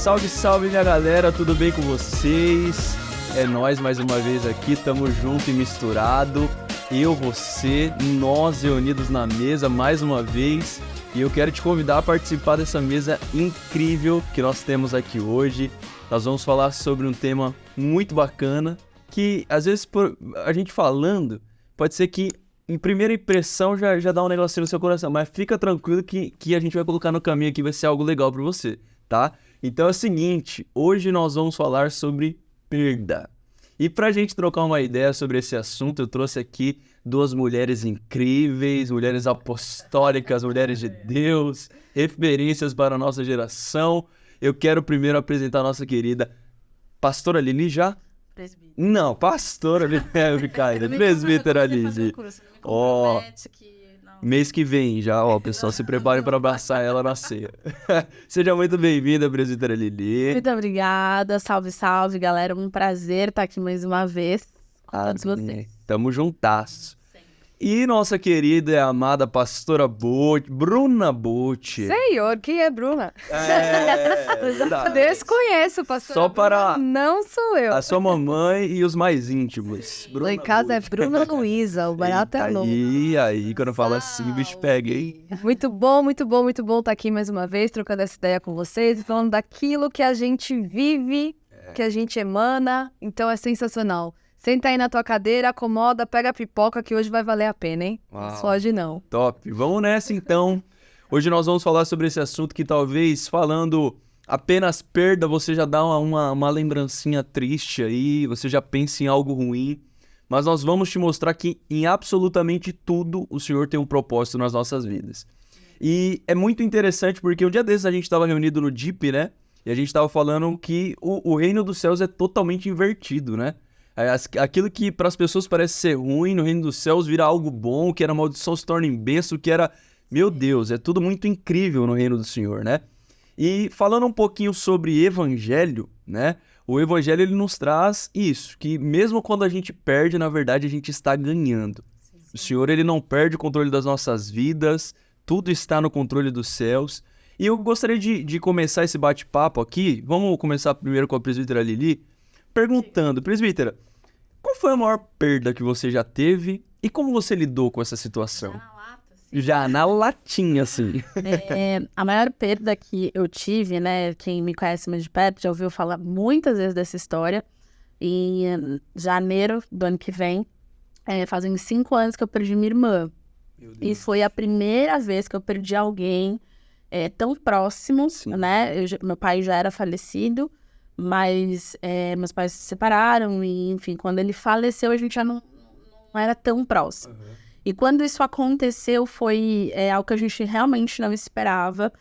Salve, salve minha galera, tudo bem com vocês? É nós mais uma vez aqui, tamo junto e misturado. Eu, você, nós reunidos na mesa mais uma vez. E eu quero te convidar a participar dessa mesa incrível que nós temos aqui hoje. Nós vamos falar sobre um tema muito bacana, que às vezes a gente falando, pode ser que em primeira impressão já dá um negocinho no seu coração, mas fica tranquilo que a gente vai colocar no caminho aqui, vai ser algo legal pra você, tá? Então é o seguinte, hoje nós vamos falar sobre perda. E pra gente trocar uma ideia sobre esse assunto, eu trouxe aqui duas mulheres incríveis, mulheres apostólicas, mulheres de Deus, referências para a nossa geração. Eu quero primeiro apresentar a nossa querida pastora Lili já? Presbítera. Não, pastora Lili, presbítera Lili. Ó, mês que vem já, ó, pessoal, se preparem para abraçar ela na ceia. Seja muito bem-vinda, presbítera Lili. Muito obrigada, salve, salve, galera, um prazer estar aqui mais uma vez com todos vocês. Tamo juntas. E nossa querida e amada pastora Bruna Botti. Senhor, quem é Bruna? Tá. Desconheço, pastor. Só para Não sou eu. a sua mamãe e os mais íntimos. Lá em casa é Bruna Luísa, o barato é louco. Aí, quando fala assim, o bicho pega, hein? Muito bom estar aqui mais uma vez, trocando essa ideia com vocês, e falando daquilo que a gente vive, que a gente emana, então é sensacional. Senta aí na tua cadeira, acomoda, pega a pipoca que hoje vai valer a pena, hein? Uau. Não foge não. Top. Vamos nessa, então. Hoje nós vamos falar sobre esse assunto que talvez, falando apenas perda, você já dá uma lembrancinha triste aí, você já pensa em algo ruim. Mas nós vamos te mostrar que em absolutamente tudo o Senhor tem um propósito nas nossas vidas. E é muito interessante porque um dia desses a gente estava reunido no DIP, né? E a gente estava falando que o reino dos céus é totalmente invertido, né? Aquilo que para as pessoas parece ser ruim no reino dos céus vira algo bom, que era maldição se torna em bênção, que era, meu Deus, é tudo muito incrível no reino do Senhor, né? E falando um pouquinho sobre evangelho, né? O evangelho ele nos traz isso, que mesmo quando a gente perde, na verdade a gente está ganhando. O Senhor ele não perde o controle das nossas vidas, tudo está no controle dos céus. E eu gostaria de começar esse bate-papo aqui, vamos começar primeiro com a presbítera Lili, perguntando, presbítera, qual foi a maior perda que você já teve e como você lidou com essa situação? Já na latinha, assim. A maior perda que eu tive, né, quem me conhece mais de perto já ouviu falar muitas vezes dessa história. Em janeiro do ano que vem, fazem 5 anos que eu perdi minha irmã. E foi a primeira vez que eu perdi alguém tão próximo, né? Meu pai já era falecido. Mas meus pais se separaram e, enfim, quando ele faleceu, a gente já não era tão próximo. Uhum. E quando isso aconteceu, foi algo que a gente realmente não esperava.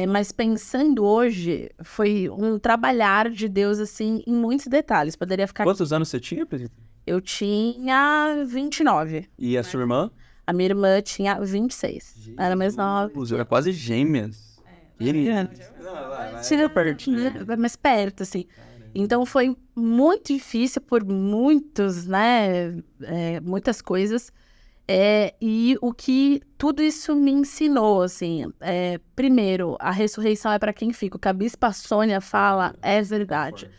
Mas pensando hoje, foi um trabalhar de Deus, assim, em muitos detalhes. Poderia ficar... Quantos anos você tinha, Pedro? Eu tinha 29. E a sua irmã? A minha irmã tinha 26. Jesus. Era mais nova. Era quase gêmeas. Tira perto, né? Mais perto, assim. Então foi muito difícil por muitos, né? Muitas coisas. E o que tudo isso me ensinou, assim, primeiro, a ressurreição é para quem fica. O que a Bispa Sônia fala é verdade.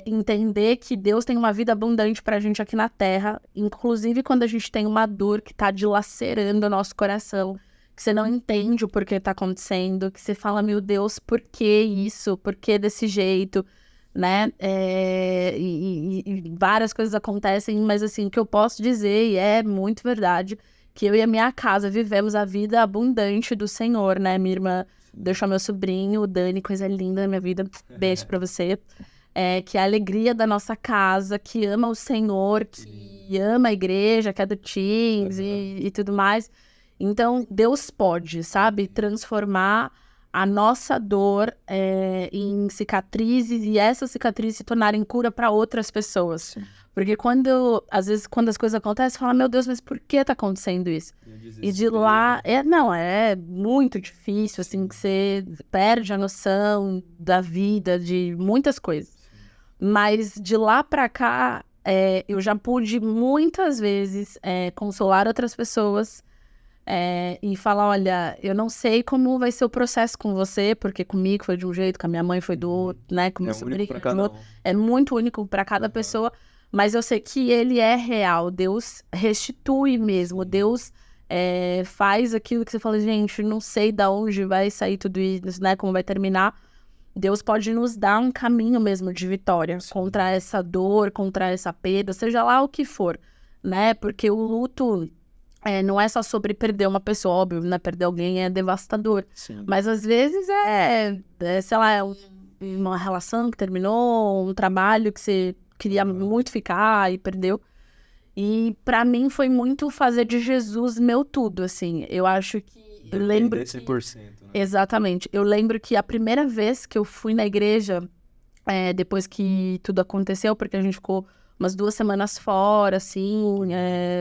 Entender que Deus tem uma vida abundante pra gente aqui na Terra, inclusive quando a gente tem uma dor que tá dilacerando o nosso coração, que você não entende o porquê tá acontecendo, que você fala, meu Deus, por que isso? Por que desse jeito? Né? E várias coisas acontecem, mas assim, o que eu posso dizer, e é muito verdade, que eu e a minha casa vivemos a vida abundante do Senhor, né? Minha irmã deixou meu sobrinho, o Dani, coisa linda da minha vida, beijo pra você. Que é a alegria da nossa casa, que ama o Senhor, que ama a igreja, que é do Teens e tudo mais. Então, Deus pode, sabe, transformar a nossa dor em cicatrizes e essas cicatrizes se tornarem cura para outras pessoas. Sim. Porque às vezes, quando as coisas acontecem, você fala, meu Deus, mas por que tá acontecendo isso? E de lá, é muito difícil, assim, que você perde a noção da vida, de muitas coisas. Sim. Mas de lá para cá, eu já pude muitas vezes consolar outras pessoas, E falar, olha, eu não sei como vai ser o processo com você, porque comigo foi de um jeito, com a minha mãe foi do outro, né? Com É meu único sobrinho pra do cada outro. um. É muito único para cada pessoa, mas eu sei que ele é real. Deus restitui mesmo. Deus faz aquilo que você fala, gente, não sei de onde vai sair tudo isso, né? Como vai terminar. Deus pode nos dar um caminho mesmo de vitória contra essa dor, contra essa perda, seja lá o que for, né? Porque o luto não é só sobre perder uma pessoa, óbvio, né? Perder alguém é devastador. Sim. Mas às vezes sei lá, uma relação que terminou, um trabalho que você queria muito ficar e perdeu. E pra mim foi muito fazer de Jesus meu tudo, assim. Eu acho que... Eu lembro Depender 100%, né? Exatamente. Eu lembro que a primeira vez que eu fui na igreja, depois que tudo aconteceu, porque a gente ficou umas 2 semanas fora, assim,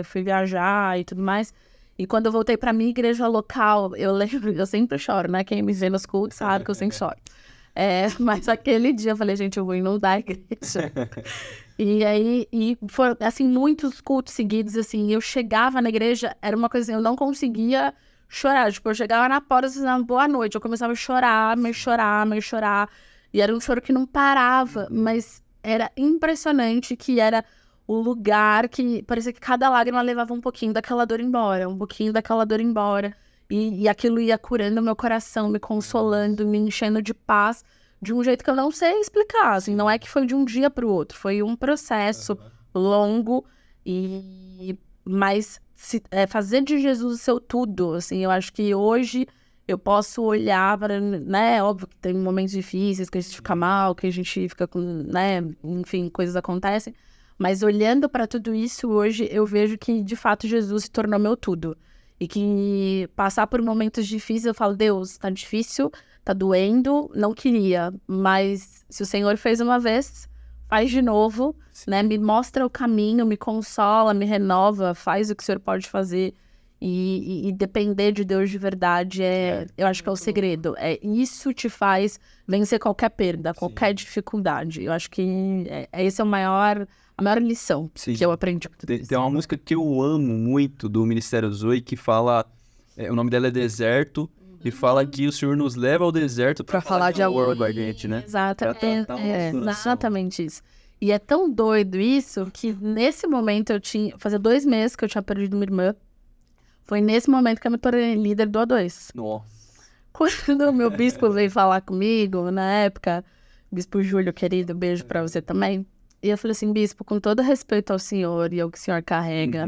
fui viajar e tudo mais. E quando eu voltei pra minha igreja local, eu lembro, eu sempre choro, né? Quem me vê nos cultos sabe que eu sempre choro. Mas aquele dia eu falei, gente, eu vou inundar a igreja. E aí, foram, assim, muitos cultos seguidos, assim, eu chegava na igreja, era uma coisa assim, eu não conseguia chorar, tipo, eu chegava na porta, assim, boa noite, eu começava a chorar, mas chorar, mas chorar, e era um choro que não parava, mas era impressionante que era o lugar que parecia que cada lágrima levava um pouquinho daquela dor embora, um pouquinho daquela dor embora, e aquilo ia curando meu coração, me consolando, me enchendo de paz, de um jeito que eu não sei explicar, assim, não é que foi de um dia para o outro, foi um processo longo, mas fazer de Jesus o seu tudo, assim, eu acho que hoje eu posso olhar para, né, óbvio que tem momentos difíceis, que a gente fica mal, que a gente fica com, né, enfim, coisas acontecem, mas olhando para tudo isso hoje, eu vejo que, de fato, Jesus se tornou meu tudo, e que passar por momentos difíceis, eu falo, Deus, tá difícil, tá doendo, não queria, mas se o Senhor fez uma vez, faz de novo, né? Me mostra o caminho, me consola, me renova, faz o que o Senhor pode fazer. E depender de Deus de verdade eu acho que é o segredo. Isso te faz vencer qualquer perda, qualquer dificuldade. Eu acho que esse é a maior lição que eu aprendi com tudo isso. Tem uma música que eu amo muito do Ministério Zoe que fala, o nome dela é Deserto, e fala que o Senhor nos leva ao deserto pra falar de amor com a gente, né? Exatamente isso. E é tão doido isso que nesse momento fazia 2 meses que eu tinha perdido uma irmã. Foi nesse momento que eu me tornei líder do A2. Nossa. Quando o meu bispo veio falar comigo, na época, bispo Júlio, querido, beijo pra você também. E eu falei assim, bispo, com todo respeito ao senhor e ao que o senhor carrega,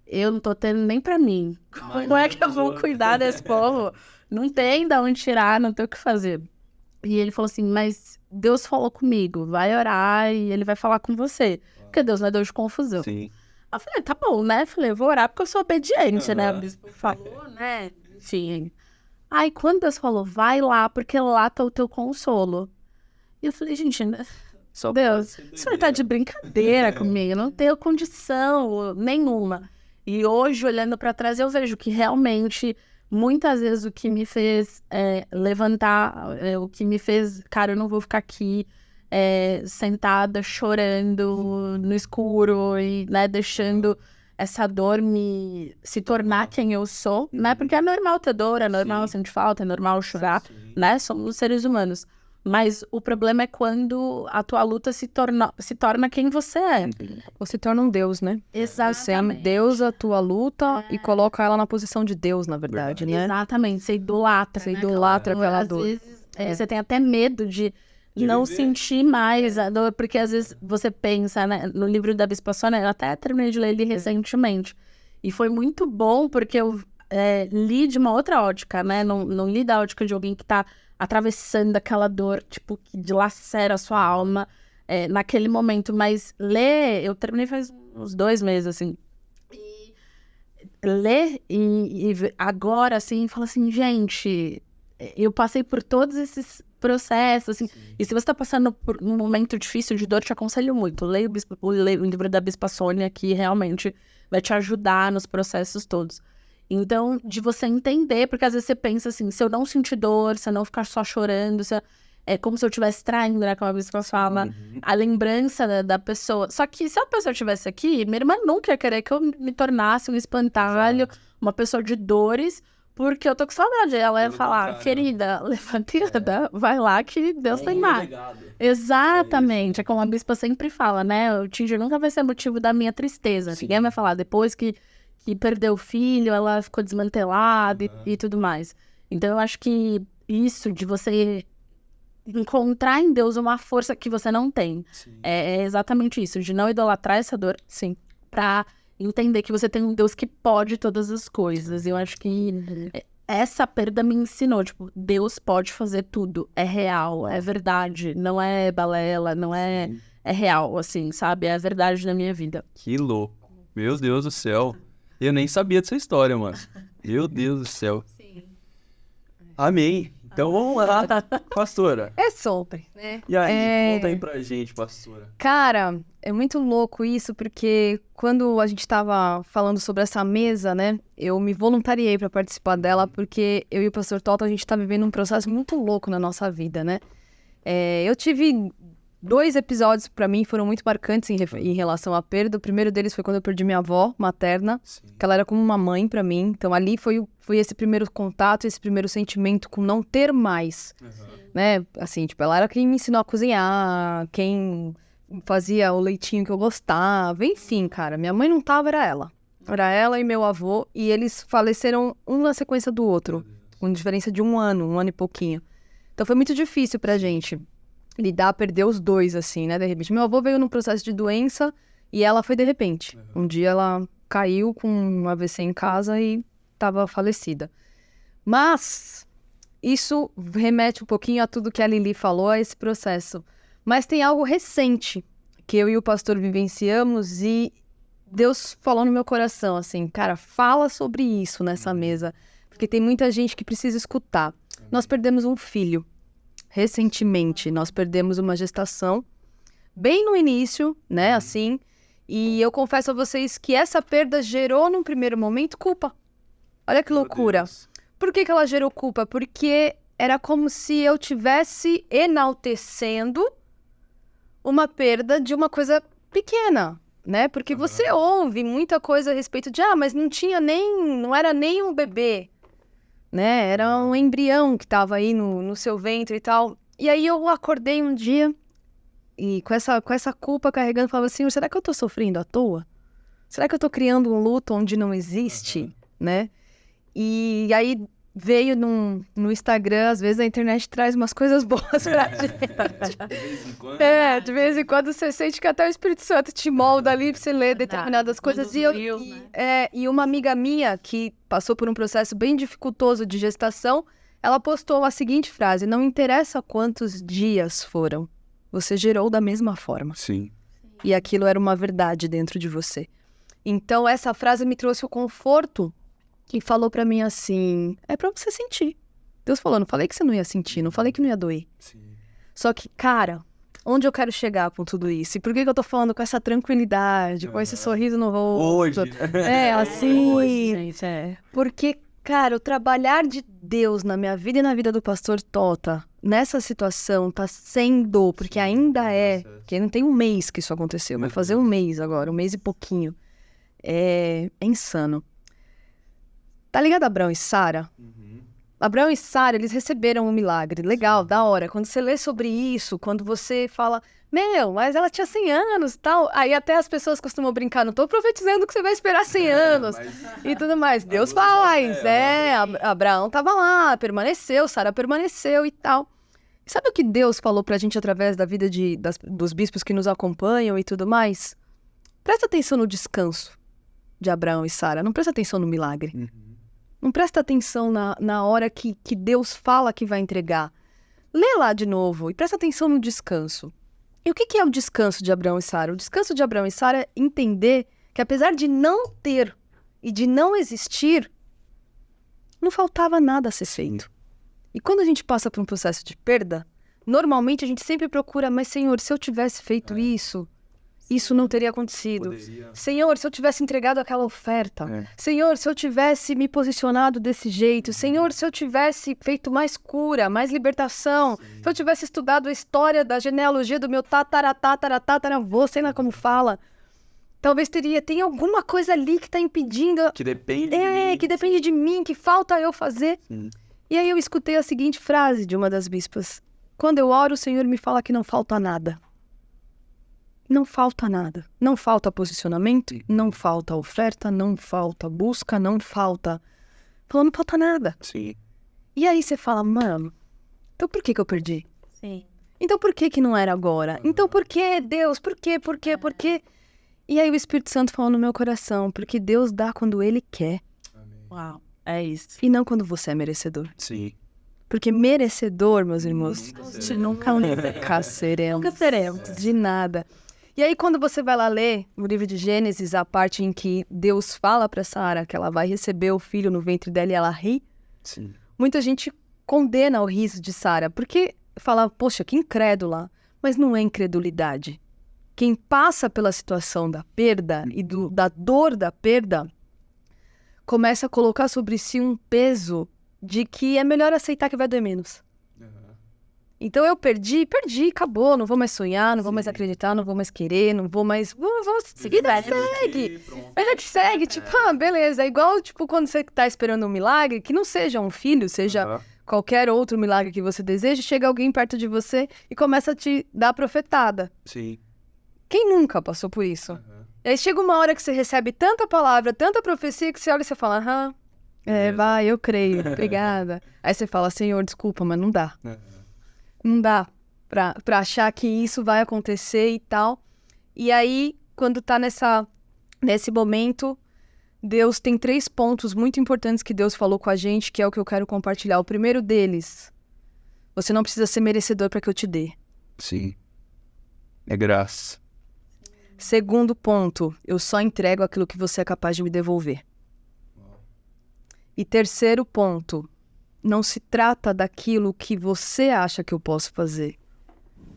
eu não tô tendo nem pra mim. Como é que eu vou cuidar desse povo? Não tem de onde tirar, não tem o que fazer. E ele falou assim, mas Deus falou comigo, vai orar e ele vai falar com você. Porque Deus não é Deus de confusão. Sim. Eu falei, tá bom, né? Falei, eu vou orar porque eu sou obediente, né? O bispo falou, né? Enfim. Aí quando Deus falou, vai lá, porque lá tá o teu consolo. E eu falei, gente, Deus, o senhor tá de brincadeira comigo, eu não tenho condição nenhuma. E hoje, olhando pra trás, eu vejo que realmente, muitas vezes, o que me fez levantar, o que me fez, cara, eu não vou ficar aqui sentada, chorando no escuro e, né, deixando essa dor se tornar quem eu sou, né? Porque é normal ter dor, é normal sentir falta, é normal chorar, né? Somos seres humanos. Mas o problema é quando a tua luta se torna quem você é. Ou se torna um Deus, né? Exatamente. Você Deus a tua luta e coloca ela na posição de Deus, na verdade, né? Exatamente, você idolatra. Você idolatra aquela dor. Às vezes, você tem até medo de não sentir mais a dor, porque às vezes você pensa, né? No livro da Bispa Sônia, eu até terminei de ler ele recentemente. E foi muito bom, porque eu li de uma outra ótica, né? Não li da ótica de alguém que tá atravessando aquela dor, tipo, que dilacera a sua alma naquele momento. Mas ler, eu terminei faz uns 2 meses, assim. E ler e agora, assim, fala assim, gente, eu passei por todos esses processos, assim. E se você tá passando por um momento difícil de dor, te aconselho muito. Leia o livro da Bispa Sônia, que realmente vai te ajudar nos processos todos. Então, de você entender, porque às vezes você pensa assim, se eu não sentir dor, se eu não ficar só chorando, é como se eu estivesse traindo, né, como a Bispa fala, a lembrança da pessoa. Só que se a pessoa estivesse aqui, minha irmã nunca ia querer que eu me tornasse um espantalho, uma pessoa de dores, porque eu tô com saudade. Ela ia Pelo falar, contrário. querida, levanta, vai lá que Deus tem mais. Exatamente, é como a bispa sempre fala, né? O Tinder nunca vai ser motivo da minha tristeza. Sim. Ninguém vai falar, depois que perdeu o filho, ela ficou desmantelada e tudo mais. Então eu acho que isso de você encontrar em Deus uma força que você não tem, é exatamente isso, de não idolatrar essa dor, sim, pra entender que você tem um Deus que pode todas as coisas. Eu acho que essa perda me ensinou, tipo, Deus pode fazer tudo, é real, é verdade, não é balela, não é real, assim, sabe? É a verdade na minha vida. Que louco. Meu Deus do céu. Eu nem sabia dessa história, mano. Meu Deus do céu. Sim. Amém. Então vamos lá, pastora. É sobre, né? E aí, conta aí pra gente, pastora. Cara, é muito louco isso, porque quando a gente tava falando sobre essa mesa, né? Eu me voluntariei pra participar dela, porque eu e o pastor Toto, a gente tá vivendo um processo muito louco na nossa vida, né? Eu tive 2 episódios que pra mim foram muito marcantes em relação à perda. O primeiro deles foi quando eu perdi minha avó materna, que ela era como uma mãe pra mim. Então ali foi esse primeiro contato, esse primeiro sentimento com não ter mais, né? Assim, tipo, ela era quem me ensinou a cozinhar, quem fazia o leitinho que eu gostava, enfim, cara. Minha mãe não tava, era ela. Era ela e meu avô, e eles faleceram um na sequência do outro, com diferença de um ano e pouquinho. Então foi muito difícil pra gente lidar, perder os dois, assim, né, de repente. Meu avô veio num processo de doença e ela foi de repente. Um dia ela caiu com um AVC em casa e estava falecida. Mas isso remete um pouquinho a tudo que a Lili falou, a esse processo. Mas tem algo recente que eu e o pastor vivenciamos e Deus falou no meu coração, assim, cara, fala sobre isso nessa mesa, porque tem muita gente que precisa escutar. Nós perdemos um filho. Recentemente, nós perdemos uma gestação, bem no início, né, assim, e eu confesso a vocês que essa perda gerou, num primeiro momento, culpa. Olha que loucura. Por que ela gerou culpa? Porque era como se eu tivesse enaltecendo uma perda de uma coisa pequena, né, porque você ouve muita coisa a respeito de, mas não era nem um bebê, né? Era um embrião que estava aí no seu ventre e tal. E aí eu acordei um dia e com essa culpa carregando, falava assim, será que eu tô sofrendo à toa? Será que eu tô criando um luto onde não existe, né? E aí veio no Instagram, às vezes a internet traz umas coisas boas pra gente. De vez em quando. De vez em quando você sente que até o Espírito Santo te molda ali pra você ler determinadas coisas. E uma amiga minha que passou por um processo bem dificultoso de gestação, ela postou a seguinte frase, não interessa quantos dias foram, você gerou da mesma forma. Sim. E aquilo era uma verdade dentro de você. Então essa frase me trouxe o conforto e falou pra mim assim, é pra você sentir. Deus falou, não falei que você não ia sentir, não falei que não ia doer. Sim. Só que, cara, onde eu quero chegar com tudo isso? E por que eu tô falando com essa tranquilidade, com esse sorriso no rosto? Hoje. Assim, Gente, porque, cara, o trabalhar de Deus na minha vida e na vida do pastor Tota, nessa situação, tá sendo, porque ainda porque não tem um mês que isso aconteceu, vai fazer um mês agora, um mês e pouquinho. É insano. Tá ligado Abraão e Sara? Abraão e Sara, eles receberam um milagre. Legal, da hora. Quando você lê sobre isso, quando você fala, mas ela tinha 100 anos e tal. Aí até as pessoas costumam brincar, não tô profetizando que você vai esperar 100 anos e tudo mais. Deus faz, Abraão tava lá, permaneceu, Sara permaneceu e tal. E sabe o que Deus falou pra gente através da vida dos bispos que nos acompanham e tudo mais? Presta atenção no descanso de Abraão e Sara, não presta atenção no milagre. Não presta atenção na hora que Deus fala que vai entregar. Lê lá de novo e presta atenção no descanso. E o que é o descanso de Abraão e Sara? O descanso de Abraão e Sara é entender que apesar de não ter e de não existir, não faltava nada a ser feito. E quando a gente passa por um processo de perda, normalmente a gente sempre procura, mas Senhor, se eu tivesse feito isso não teria acontecido. Poderia. Senhor, se eu tivesse entregado aquela oferta. Senhor, se eu tivesse me posicionado desse jeito. Senhor, se eu tivesse feito mais cura, mais libertação. Se eu tivesse estudado a história da genealogia do meu tataravô, sei lá como fala. Talvez tem alguma coisa ali que tá impedindo. Que depende de mim. Que depende de mim, que falta eu fazer. Sim. E aí eu escutei a seguinte frase de uma das bispas. Quando eu oro, o Senhor me fala que não falta nada. Não falta nada. Não falta posicionamento, não falta oferta, não falta busca, não falta... Falou, não falta nada. Sim. E aí você fala, mano, então por que eu perdi? Sim. Então por que não era agora? Então por que, Deus? Por quê? Por quê? Por quê? E aí o Espírito Santo falou no meu coração, porque Deus dá quando Ele quer Uau. É isso. e não quando você é merecedor. Sim. Porque merecedor, meus irmãos, Nunca seremos. Nunca seremos. De nada. E aí quando você vai lá ler no livro de Gênesis, a parte em que Deus fala para Sara que ela vai receber o filho no ventre dela e ela ri, Sim. muita gente condena o riso de Sara, porque fala, poxa, que incrédula. Mas não é incredulidade. Quem passa pela situação da perda e da dor da perda, começa a colocar sobre si um peso de que é melhor aceitar que vai doer menos. Então eu perdi, acabou, não vou mais sonhar, não vou mais acreditar, não vou mais querer, não vou mais... Vou seguir, segue. Mas que segue, tipo, beleza. É igual, tipo, quando você tá esperando um milagre, que não seja um filho, seja qualquer outro milagre que você deseja, chega alguém perto de você e começa a te dar profetada. Sim. Quem nunca passou por isso? E aí chega uma hora que você recebe tanta palavra, tanta profecia, que você olha e você fala, vai, eu creio, obrigada. Aí você fala, Senhor, desculpa, mas não dá. Não dá pra achar que isso vai acontecer e tal. E aí, quando tá nesse momento, Deus tem 3 pontos muito importantes que Deus falou com a gente, que é o que eu quero compartilhar. O primeiro deles, você não precisa ser merecedor para que eu te dê. Sim. É graça. Segundo ponto, eu só entrego aquilo que você é capaz de me devolver. E terceiro ponto, não se trata daquilo que você acha que eu posso fazer,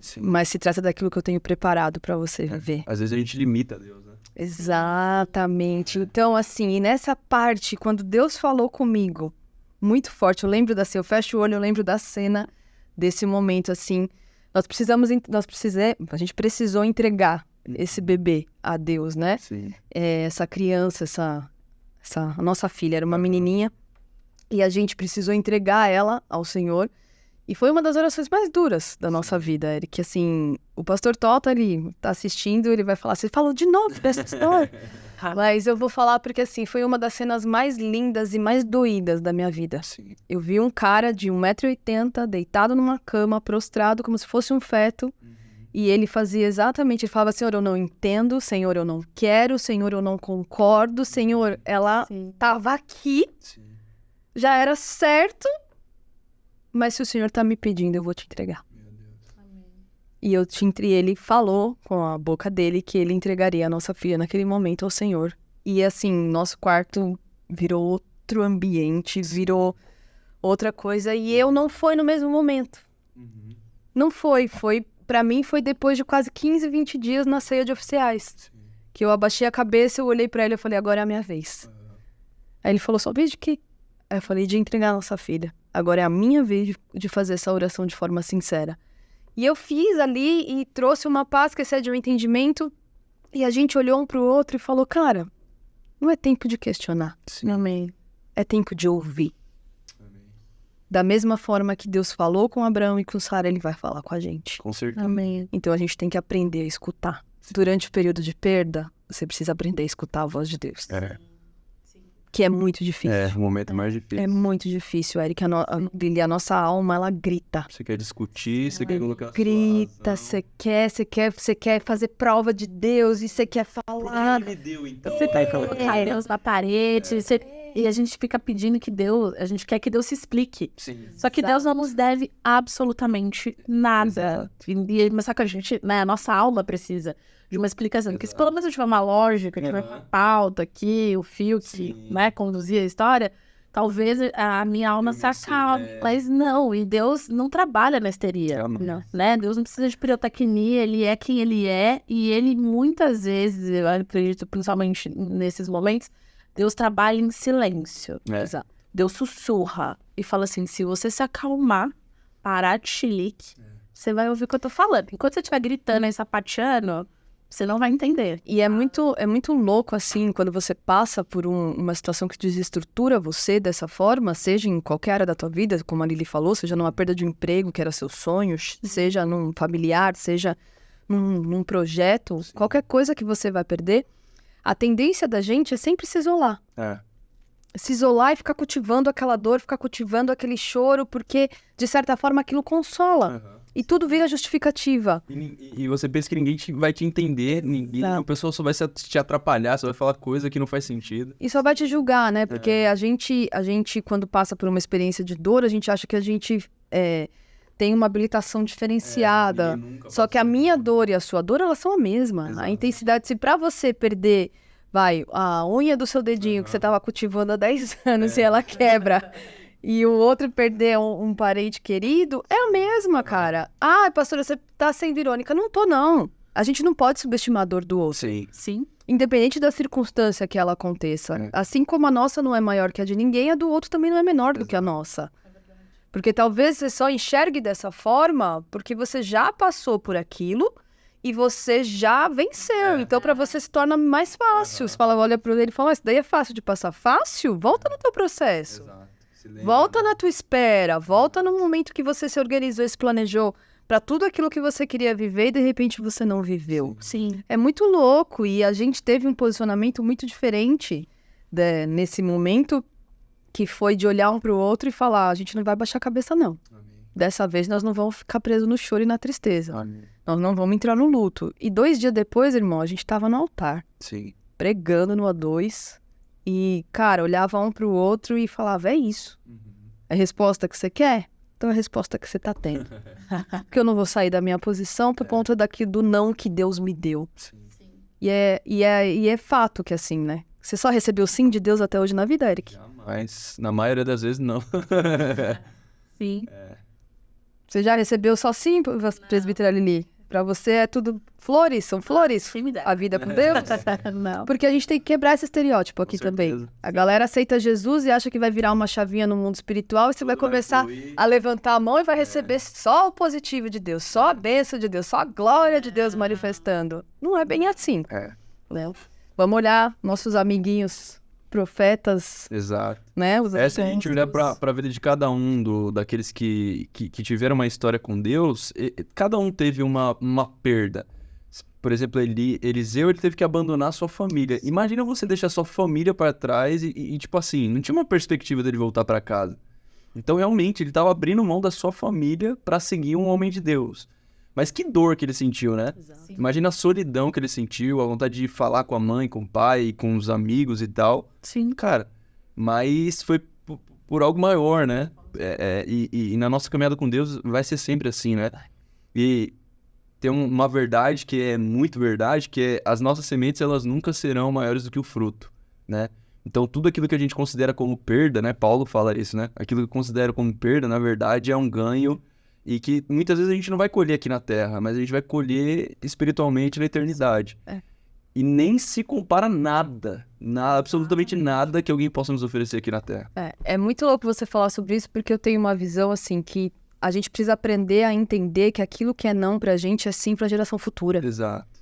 Sim. mas se trata daquilo que eu tenho preparado para você viver. Às vezes a gente limita Deus, né? Exatamente. Então, assim, e nessa parte, quando Deus falou comigo, muito forte, eu lembro eu fecho o olho, eu lembro da cena desse momento, assim, a gente precisou entregar esse bebê a Deus, né? Sim. Essa criança, a nossa filha, era uma menininha, e a gente precisou entregar ela ao Senhor, e foi uma das orações mais duras da nossa vida, Eric, assim, o pastor Tota, ele tá assistindo, ele vai falar, você falou de novo dessa história, mas eu vou falar porque, assim, foi uma das cenas mais lindas e mais doídas da minha vida. Sim. Eu vi um cara de 1,80 m, deitado numa cama, prostrado, como se fosse um feto, e ele fazia exatamente, ele falava, Senhor, eu não entendo, Senhor, eu não quero, Senhor, eu não concordo, Senhor, ela tava aqui, já era certo, mas se o Senhor tá me pedindo, eu vou te entregar. Meu Deus. E ele falou com a boca dele que ele entregaria a nossa filha naquele momento ao Senhor. E assim, nosso quarto virou outro ambiente, virou outra coisa, e eu não foi no mesmo momento. Não foi, pra mim foi depois de quase 15, 20 dias na ceia de oficiais. Sim. Que eu abaixei a cabeça, eu olhei pra ele e falei, agora é a minha vez. Aí ele falou, só vez de quê? Aí eu falei, de entregar a nossa filha. Agora é a minha vez de fazer essa oração de forma sincera. E eu fiz ali e trouxe uma paz que excede o entendimento. E a gente olhou um pro outro e falou, cara, não é tempo de questionar. Sim. Amém. É tempo de ouvir. Amém. Da mesma forma que Deus falou com Abraão e com Sara, ele vai falar com a gente. Com certeza. Amém. Então a gente tem que aprender a escutar. Durante o período de perda, você precisa aprender a escutar a voz de Deus. Que é muito difícil. É, o momento mais difícil. É muito difícil, Eric. A nossa alma, ela grita. Você quer discutir, você quer colocar a sua Grita, razão. você quer fazer prova de Deus e você quer falar. Ele me deu, então. Você tá colocando Deus na parede, e a gente fica pedindo que Deus, a gente quer que Deus se explique. Sim. Só que Deus não nos deve absolutamente nada. Mas só que a gente, né, a nossa alma precisa de uma explicação. Porque se pelo menos tiver uma lógica, tiver uma pauta aqui, o fio que, né, conduzia a história, talvez a minha alma se acalme. Mas não, e Deus não trabalha na histeria. Não. Né? Deus não precisa de pirotecnia, ele é quem ele é, e ele muitas vezes, eu acredito principalmente nesses momentos, Deus trabalha em silêncio. Exato. Deus sussurra e fala assim, se você se acalmar, parar de chilique, você vai ouvir o que eu tô falando. Enquanto você estiver gritando aí, sapateando, Você não vai entender. E é muito louco, assim, quando você passa por uma situação que desestrutura você dessa forma, seja em qualquer área da tua vida, como a Lili falou, seja numa perda de um emprego, que era seu sonho, seja num familiar, seja num projeto, qualquer coisa que você vai perder, a tendência da gente é sempre se isolar. Se isolar e ficar cultivando aquela dor, ficar cultivando aquele choro, porque, de certa forma, aquilo consola. E tudo vira justificativa. E você pensa que ninguém vai te entender, a pessoa só vai te atrapalhar, só vai falar coisa que não faz sentido. E só vai te julgar, né? Porque a gente, quando passa por uma experiência de dor, a gente acha que a gente tem uma habilitação diferenciada. Só que a minha dor e a sua dor, elas são a mesma. Exato. A intensidade, se pra você perder, a unha do seu dedinho que você tava cultivando há 10 anos e ela quebra... E o outro perder um parente querido, é a mesma, cara. Ah, pastora, você tá sendo irônica. Não tô, não. A gente não pode subestimar a dor do outro. Sim. Independente da circunstância que ela aconteça. Assim como a nossa não é maior que a de ninguém, a do outro também não é menor do que a nossa. Porque talvez você só enxergue dessa forma porque você já passou por aquilo e você já venceu. Então, pra você se torna mais fácil. Você olha pra ele e fala, isso daí é fácil de passar. Fácil? Volta no teu processo. Volta na tua espera, volta no momento que você se organizou e se planejou para tudo aquilo que você queria viver e de repente você não viveu. Sim. É muito louco e a gente teve um posicionamento muito diferente nesse momento, que foi de olhar um para o outro e falar, a gente não vai baixar a cabeça não. Amém. Dessa vez nós não vamos ficar presos no choro e na tristeza. Amém. Nós não vamos entrar no luto. E 2 dias depois, irmão, a gente estava no altar, pregando no A2. E, cara, olhava um pro outro e falava, é isso. É a resposta que você quer? Então é a resposta que você tá tendo. Porque eu não vou sair da minha posição por conta do não que Deus me deu. Sim. E é fato que é assim, né? Você só recebeu sim de Deus até hoje na vida, Eric? Jamais. Na maioria das vezes, não. Sim. Você já recebeu só sim, presbítera Lili? Pra você é tudo flores, são flores? A vida com Deus? Não. Porque a gente tem que quebrar esse estereótipo aqui também. A galera aceita Jesus e acha que vai virar uma chavinha no mundo espiritual e você vai começar a levantar a mão e vai receber só o positivo de Deus, só a bênção de Deus, só a glória de Deus manifestando. Não é bem assim. Né? Vamos olhar nossos amiguinhos profetas. Exato. Né? Se a gente olhar para a vida de cada um daqueles que tiveram uma história com Deus, cada um teve uma perda. Por exemplo, Eliseu, ele teve que abandonar sua família. Imagina você deixar sua família para trás e, tipo assim, não tinha uma perspectiva dele voltar para casa. Então, realmente, ele estava abrindo mão da sua família para seguir um homem de Deus. Mas que dor que ele sentiu, né? Exato. Imagina a solidão que ele sentiu, a vontade de falar com a mãe, com o pai, com os amigos e tal. Sim. Cara, mas foi por algo maior, né? E na nossa caminhada com Deus vai ser sempre assim, né? E tem uma verdade que é muito verdade, que é as nossas sementes, elas nunca serão maiores do que o fruto, né? Então, tudo aquilo que a gente considera como perda, né? Paulo fala isso, né? Aquilo que eu considero como perda, na verdade, é um ganho e que muitas vezes a gente não vai colher aqui na Terra, mas a gente vai colher espiritualmente na eternidade. E nem se compara nada, absolutamente nada que alguém possa nos oferecer aqui na Terra. É muito louco você falar sobre isso, porque eu tenho uma visão, assim, que a gente precisa aprender a entender que aquilo que é não pra gente é sim pra geração futura. Exato.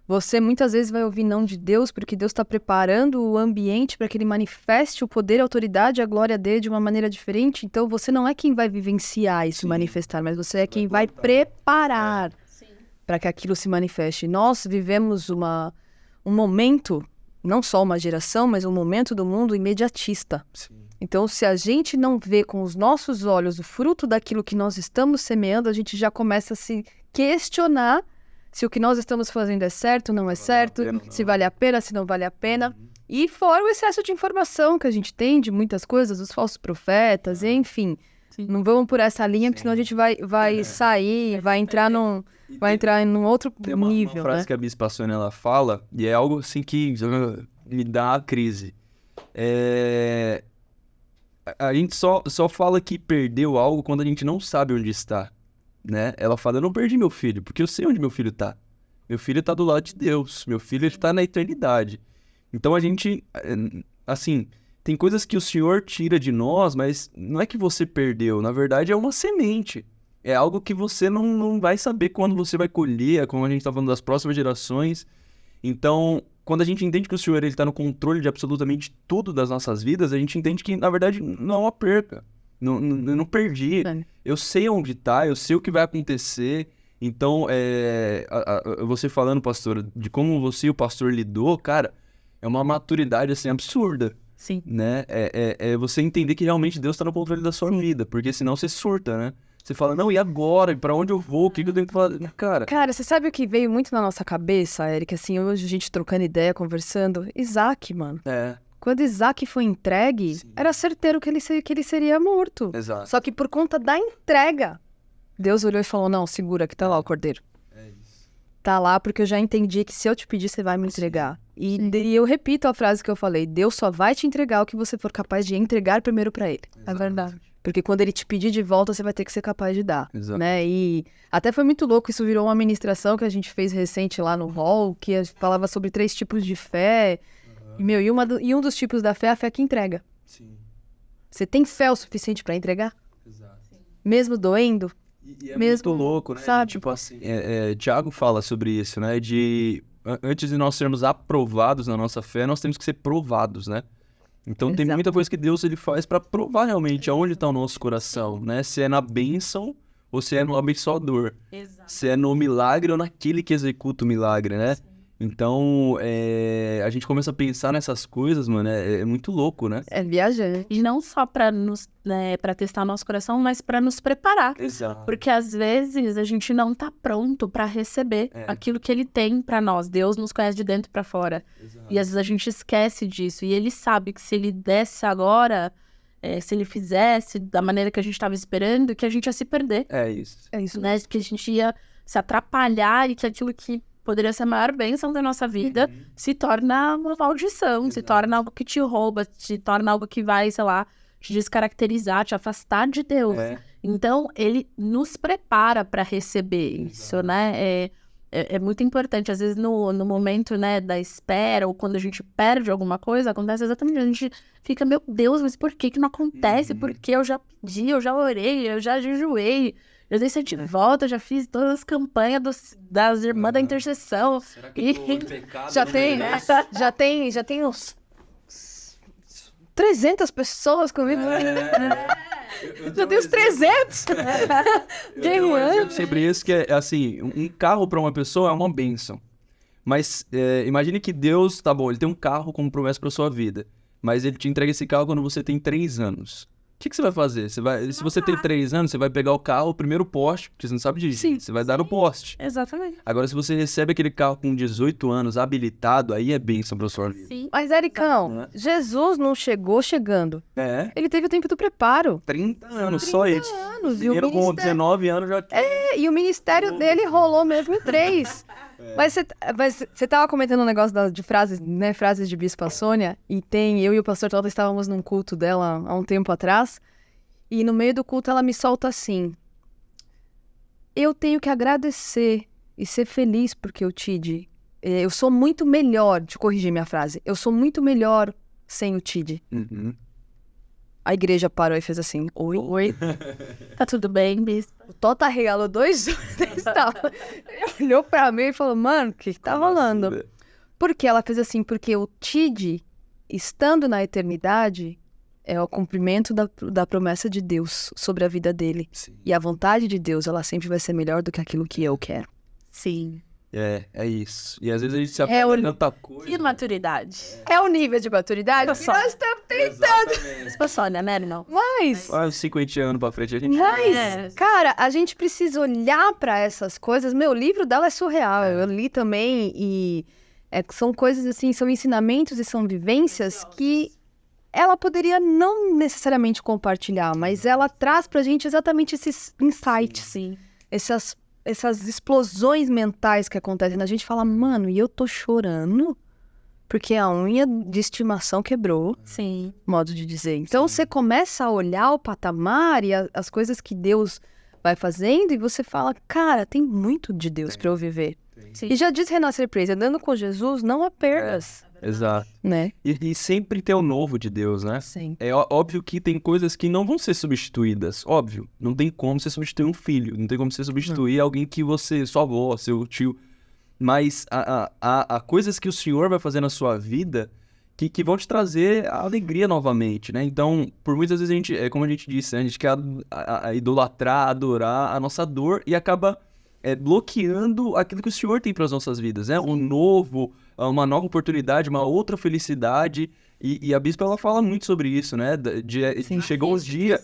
Você muitas vezes vai ouvir não de Deus, porque Deus está preparando o ambiente para que ele manifeste o poder, a autoridade, a glória dele de uma maneira diferente. Então, você não é quem vai vivenciar e se manifestar, mas você é quem vai preparar para que aquilo se manifeste. Nós vivemos um momento, não só uma geração, mas um momento do mundo imediatista. Sim. Então, se a gente não vê com os nossos olhos o fruto daquilo que nós estamos semeando, a gente já começa a se questionar se o que nós estamos fazendo é certo, não é certo, se vale a pena, se não vale a pena. E fora o excesso de informação que a gente tem de muitas coisas, os falsos profetas, enfim. Sim. Não vamos por essa linha, porque senão a gente vai sair, vai entrar num outro tem nível, uma frase, né? Que a Bispa Sônia, ela fala, e é algo assim que me dá a crise. A gente só fala que perdeu algo quando a gente não sabe onde está. Né? Ela fala, eu não perdi meu filho, porque eu sei onde meu filho tá. Meu filho tá do lado de Deus, meu filho ele tá na eternidade. Então a gente, assim, tem coisas que o Senhor tira de nós, mas não é que você perdeu, na verdade é uma semente. é algo que você não vai saber quando você vai colher, como a gente tá falando das próximas gerações. Então, quando a gente entende que o Senhor ele tá no controle de absolutamente tudo das nossas vidas, a gente entende que, na verdade, não é uma perca. Eu não perdi. Eu sei onde tá, eu sei o que vai acontecer. Então, você falando, pastor, de como você e o pastor lidou, cara, é uma maturidade, assim, absurda. Sim. Né? É você entender que realmente Deus tá no controle da sua vida, porque senão você surta, né? Você fala, não, e agora? E pra onde eu vou? O que eu tenho que fazer? Cara... Cara, você sabe o que veio muito na nossa cabeça, Eric? Assim, hoje a gente trocando ideia, conversando. Isaac, mano. Quando Isaac foi entregue, era certeiro que ele seria morto. Exato. Só que por conta da entrega, Deus olhou e falou, não, segura que tá lá o cordeiro. É isso. Tá lá porque eu já entendi que se eu te pedir, você vai me entregar. E eu repito a frase que eu falei, Deus só vai te entregar o que você for capaz de entregar primeiro pra ele. É verdade. Porque quando ele te pedir de volta, você vai ter que ser capaz de dar, Exato. né? E até foi muito louco, isso virou uma ministração que a gente fez recente lá no hall, que falava sobre 3 tipos de fé. E um dos tipos da fé é a fé que entrega. Sim. Você tem fé o suficiente pra entregar? Exato. Mesmo doendo? E é Mesmo, muito louco, né? sabe? Tipo assim, Tiago fala sobre isso, né? Antes de nós sermos aprovados na nossa fé, nós temos que ser provados, né? Então tem Exato. muita coisa que Deus ele faz pra provar realmente aonde está o nosso coração, né? Se é na bênção ou se é no abençoador. Exato. Se é no milagre ou naquele que executa o milagre, né? Então, a gente começa a pensar nessas coisas, mano, é muito louco, né? É viajante. E não só para testar nosso coração, mas para nos preparar. Exato. Porque às vezes a gente não tá pronto para receber aquilo que ele tem para nós. Deus nos conhece de dentro para fora. Exato. E às vezes a gente esquece disso. E ele sabe que se ele desse agora, se ele fizesse da maneira que a gente estava esperando, que a gente ia se perder. É isso. É isso. Né? Que a gente ia se atrapalhar e que aquilo que poderia ser a maior bênção da nossa vida se torna uma maldição, se torna algo que te rouba, se torna algo que vai, sei lá, te descaracterizar, te afastar de Deus. Então, ele nos prepara para receber isso, né? É muito importante. Às vezes, no momento, né, da espera, ou quando a gente perde alguma coisa, acontece exatamente. A gente fica, meu Deus, mas por que não acontece? Porque eu já pedi, eu já orei, eu já jejuei. Eu dei 7 voltas, já fiz todas as campanhas das irmãs da intercessão. Será que eu tô em pecado? Já tem uns 300 pessoas comigo. Já tem uns 300. Eu tenho um exemplo sobre isso que é assim, um carro para uma pessoa é uma bênção. Mas imagine que Deus, tá bom, ele tem um carro como promessa para sua vida, mas ele te entrega esse carro quando você tem 3 anos. O que você vai fazer? Se você tem 3 anos, você vai pegar o carro, o primeiro poste, porque você não sabe disso. Sim. Você vai dar no poste. Exatamente. Agora, se você recebe aquele carro com 18 anos, habilitado, aí é bênção pra sua vida. Sim. Mas, Ericão, Jesus não chegou chegando. Ele teve o tempo do preparo. 30 anos, só isso. Anos, e o Menino com ministério... 19 anos já... E o ministério dele rolou mesmo em 3. Mas você tava comentando um negócio de frases, né? Frases de Bispa Sônia. E eu e o pastor Tota estávamos num culto dela há um tempo atrás. E no meio do culto ela me solta assim: eu tenho que agradecer e ser feliz porque eu TID. Eu sou muito melhor, de corrigir minha frase, eu sou muito melhor sem o TID. A igreja parou e fez assim: oi. Tá tudo bem, bispo? O Tota regalou 2 olhos. Ele olhou pra mim e falou: mano, o que tá rolando? Assim, Porque ela fez assim, porque o TID, estando na eternidade, é o cumprimento da promessa de Deus sobre a vida dele. Sim. E a vontade de Deus, ela sempre vai ser melhor do que aquilo que eu quero. Sim. É isso. E às vezes a gente se apega a tanta coisa. E maturidade? É o nível de maturidade que nós estamos tentando. Bispa Sônia, né, não? Mas, Uns 50 anos pra frente a gente... cara, a gente precisa olhar pra essas coisas. Meu, o livro dela é surreal. Eu li também e são coisas assim, são ensinamentos e são vivências que ela poderia não necessariamente compartilhar, mas ela traz pra gente exatamente esses insights, Sim. essas explosões mentais que acontecem. A gente fala, mano, e eu tô chorando porque a unha de estimação quebrou, Sim. modo de dizer. Então você começa a olhar o patamar e as coisas que Deus vai fazendo e você fala, cara, tem muito de Deus pra eu viver. Sim. E já diz Renascer Praise, andando com Jesus não há perdas, Exato. né? E sempre ter o novo de Deus, né? Sim. É óbvio que tem coisas que não vão ser substituídas, óbvio. Não tem como você substituir um filho, não tem como você substituir alguém que você, sua avó, seu tio. Mas há coisas que o Senhor vai fazer na sua vida que vão te trazer a alegria novamente, né? Então, por muitas vezes a gente, como a gente disse, né? A gente quer idolatrar, adorar a nossa dor e acaba bloqueando aquilo que o Senhor tem para as nossas vidas, né? Um novo, uma nova oportunidade, uma outra felicidade. E a Bispa, ela fala muito sobre isso, né? De chegar uns dias,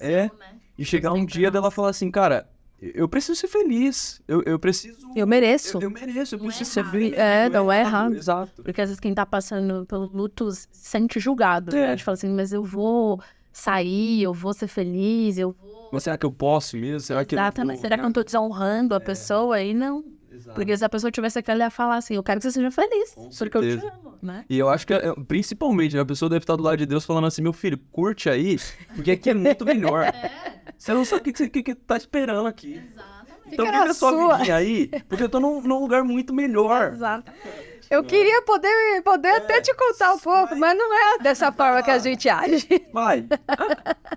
e chegar um dia dela falar assim, cara, eu preciso ser feliz, eu preciso... Eu mereço. Eu mereço, eu preciso ser errado. feliz. Não é errado. Exato. Porque às vezes quem tá passando pelo luto se sente julgado. Né? A gente fala assim, mas eu vou sair, eu vou ser feliz, eu vou... Mas será que eu posso mesmo? Será que Exatamente. Será que eu não tô desonrando a pessoa? Aí não. Exato. Porque se a pessoa tivesse aquela, ela ia falar assim, eu quero que você seja feliz. Com Porque eu te certeza. amo, né? E eu acho que, principalmente, a pessoa deve estar do lado de Deus falando assim, meu filho, curte aí, porque aqui é muito melhor. Você não sabe o que tá esperando aqui. Exatamente. Então Fica vive na a sua sua. vidinha aí, porque eu tô num lugar muito melhor. Exato. Eu queria poder até te contar um pouco, mas não é dessa forma que a gente age. Vai.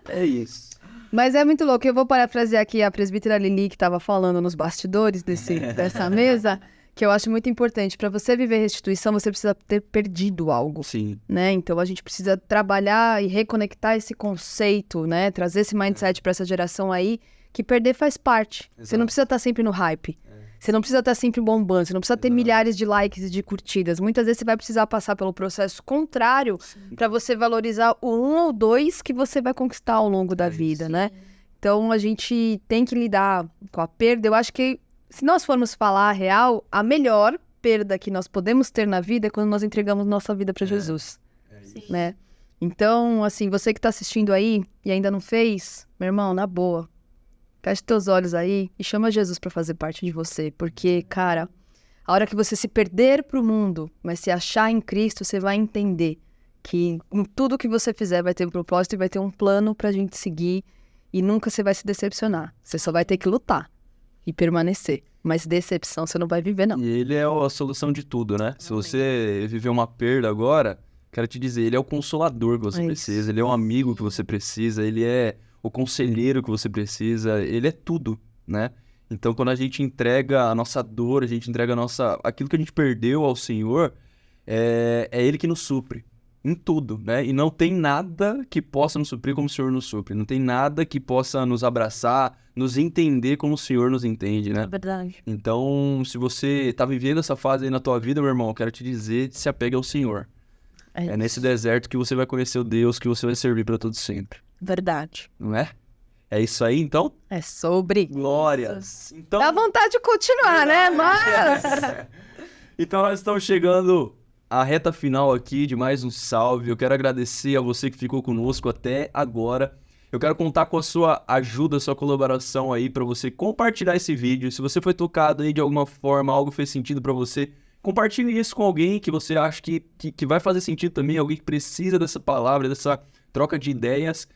É isso. Mas é muito louco. Eu vou parafrasear aqui a presbítera Lili, que estava falando nos bastidores dessa mesa, que eu acho muito importante. Para você viver restituição, você precisa ter perdido algo, Sim. né? Então, a gente precisa trabalhar e reconectar esse conceito, né? Trazer esse mindset para essa geração aí, que perder faz parte. Você não precisa estar sempre no hype. Você não precisa estar sempre bombando, você não precisa ter milhares de likes e de curtidas. Muitas vezes você vai precisar passar pelo processo contrário para você valorizar o 1 ou 2 que você vai conquistar ao longo da vida, né? Então, a gente tem que lidar com a perda. Eu acho que, se nós formos falar a real, a melhor perda que nós podemos ter na vida é quando nós entregamos nossa vida para Jesus, né? Então, assim, você que está assistindo aí e ainda não fez, meu irmão, na boa, feche teus olhos aí e chama Jesus para fazer parte de você. Porque, cara, a hora que você se perder pro mundo, mas se achar em Cristo, você vai entender que em tudo que você fizer vai ter um propósito e vai ter um plano pra gente seguir e nunca você vai se decepcionar. Você só vai ter que lutar e permanecer. Mas decepção você não vai viver, não. E ele é a solução de tudo, né? Se você viveu uma perda agora, quero te dizer, ele é o consolador que você É precisa, isso. ele é o amigo que você precisa, ele é o conselheiro que você precisa, ele é tudo, né? Então, quando a gente entrega a nossa dor, a gente entrega aquilo que a gente perdeu ao Senhor, é ele que nos supre em tudo, né? E não tem nada que possa nos suprir como o Senhor nos supre. Não tem nada que possa nos abraçar, nos entender como o Senhor nos entende, né? É verdade. Então, se você tá vivendo essa fase aí na tua vida, meu irmão, eu quero te dizer, se apegue ao Senhor. É nesse deserto que você vai conhecer o Deus que você vai servir para todo sempre. Verdade. Não é? É isso aí, então? É sobre. Glórias! Então, Dá vontade de continuar, né? Mas... então nós estamos chegando à reta final aqui de mais um salve. Eu quero agradecer a você que ficou conosco até agora. Eu quero contar com a sua ajuda, a sua colaboração aí para você compartilhar esse vídeo. Se você foi tocado aí de alguma forma, algo fez sentido para você, compartilhe isso com alguém que você acha que vai fazer sentido também, alguém que precisa dessa palavra, dessa troca de ideias.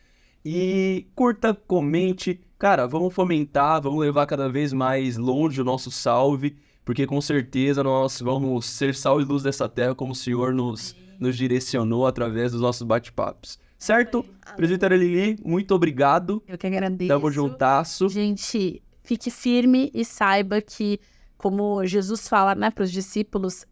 E curta, comente. Cara, vamos fomentar, vamos levar cada vez mais longe o nosso salve, porque com certeza nós vamos ser sal e luz dessa terra, como o Senhor nos direcionou através dos nossos bate-papos. Certo? Presbítera Lili, muito obrigado. Eu que agradeço. Tamo juntasso. Gente, fique firme e saiba que, como Jesus fala, né, para os discípulos,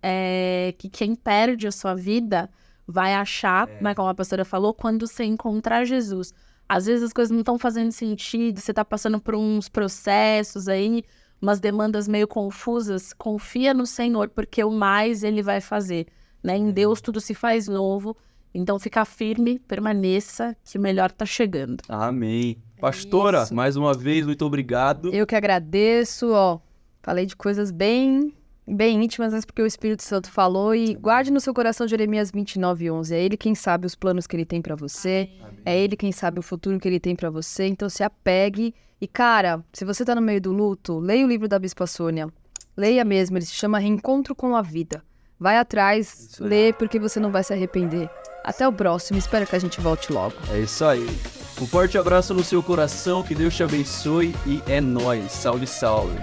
que quem perde a sua vida vai achar, né, como a pastora falou, quando você encontrar Jesus. Às vezes as coisas não estão fazendo sentido, você está passando por uns processos aí, umas demandas meio confusas. Confia no Senhor, porque o mais Ele vai fazer, né? Em Deus tudo se faz novo. Então fica firme, permaneça, que o melhor tá chegando. Amém. Pastora, isso. mais uma vez, muito obrigado. Eu que agradeço, ó. Falei de coisas bem íntimas, mas porque o Espírito Santo falou. E guarde no seu coração Jeremias 29:11. É Ele quem sabe os planos que Ele tem pra você. Amém. É Ele quem sabe o futuro que Ele tem pra você. Então se apegue. E cara, se você tá no meio do luto, leia o livro da Bispa Sônia. Leia mesmo, ele se chama Reencontro com a Vida. Vai atrás, Isso aí. lê, porque você não vai se arrepender. Até o próximo, espero que a gente volte logo. É isso aí. Um forte abraço no seu coração, que Deus te abençoe e é nóis. Salve, salve.